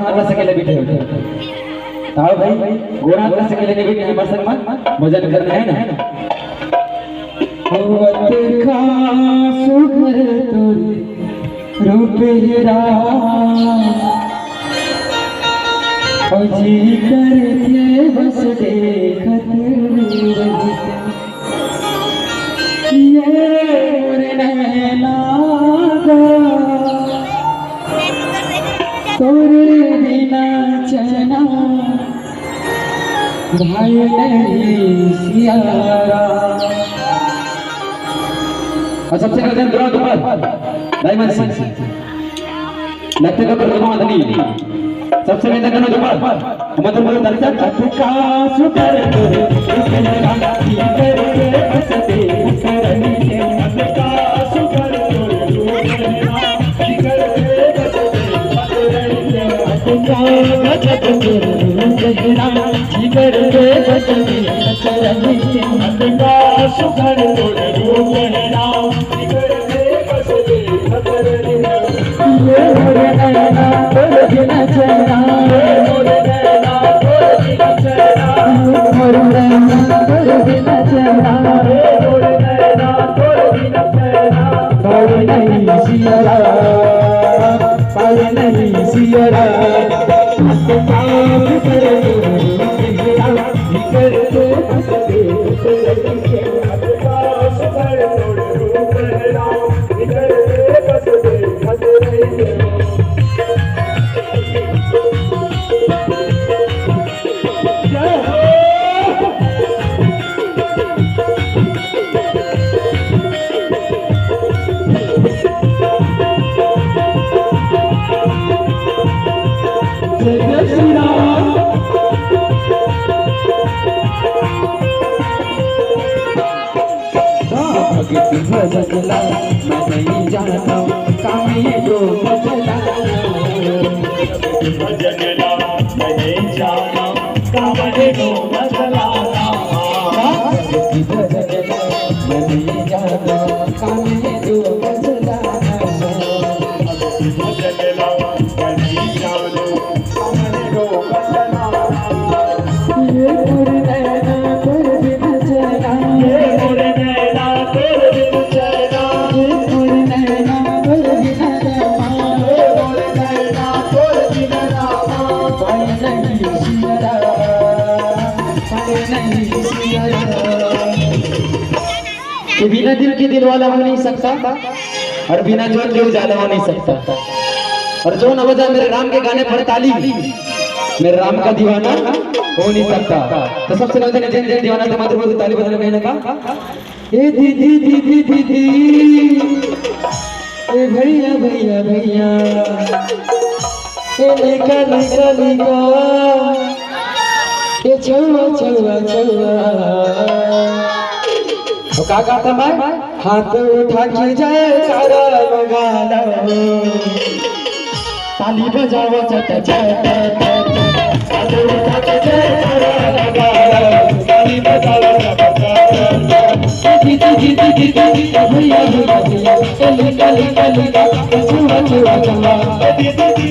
मारला सकेले बैठे होते ताओ भाई गोरा कर सकेले नहीं बैठे हमारे संग में भजन करना है ना होवत खासुर तोरे रूप हेरा जी करके बस देखत ये नैना तोरे बिना चना भाई नहीं सियारा। और सबसे पहले दुआ डायमंड सिंह लगते का प्रथम धनी सबसे पहले कनो दुआ हम तो बोल दर्शक का सुकर तोरे की करे बसते करनी है का सुकर तोरे की करे बसते का जिगर रे बसते करनी है का सुकर तोरे रूपना जिगर रे बसते करनी ये मोरे नैना तोरे बिना चना मोरे नैना तोरे बिना चना मोरे नैना तोरे बिना चना मोरे नैना तोरे बिना चना पावे नहीं सियारा पावे नहीं सियारा तो काम करे तेरा जिगर से बसते करनी है का सुकर तोरे रूपना जिगर रे बसते करनी है। भजला मैं नहीं जानता कामी को भजला भजला मैं नहीं जाना कामी को भजला भजला मैं नहीं जानता कामी को भजला भजला मैं नहीं जाना कामी को भजला ये मोरे नैना तोरे बिना चना ये मोरे नैना तोरे बिना चना ये मोरे नैना तोरे बिना रामा ये मोरे नैना तोरे बिना रामा पाए नहीं सियारा पाए नहीं सियारा। कि बिना दिल के दिल वाला हो नहीं सकता और बिना जोन के उजाला हो नहीं सकता और जो न बजा मेरे राम के गाने पर ताली मेरे राम का दीवाना हो नहीं सकता। तो सबसे पहले जन जन दीवाना तो मात्र बोलते ताली बजाने कहने का ए दीदी दीदी दीदी ए भैया भैया भैया ए लेका लेका लेका ए छुआ छुआ छुआ तो का गाता मैं हाथ उठा के जाए तारा लगा लो ताली बजाओ चट चट हाथ उठा के जाए तारा लगा लो ताली बजाओ चट चट दीदी दीदी दीदी भैया भैया भैया लेका लेका लेका छुआ छुआ छुआ दीदी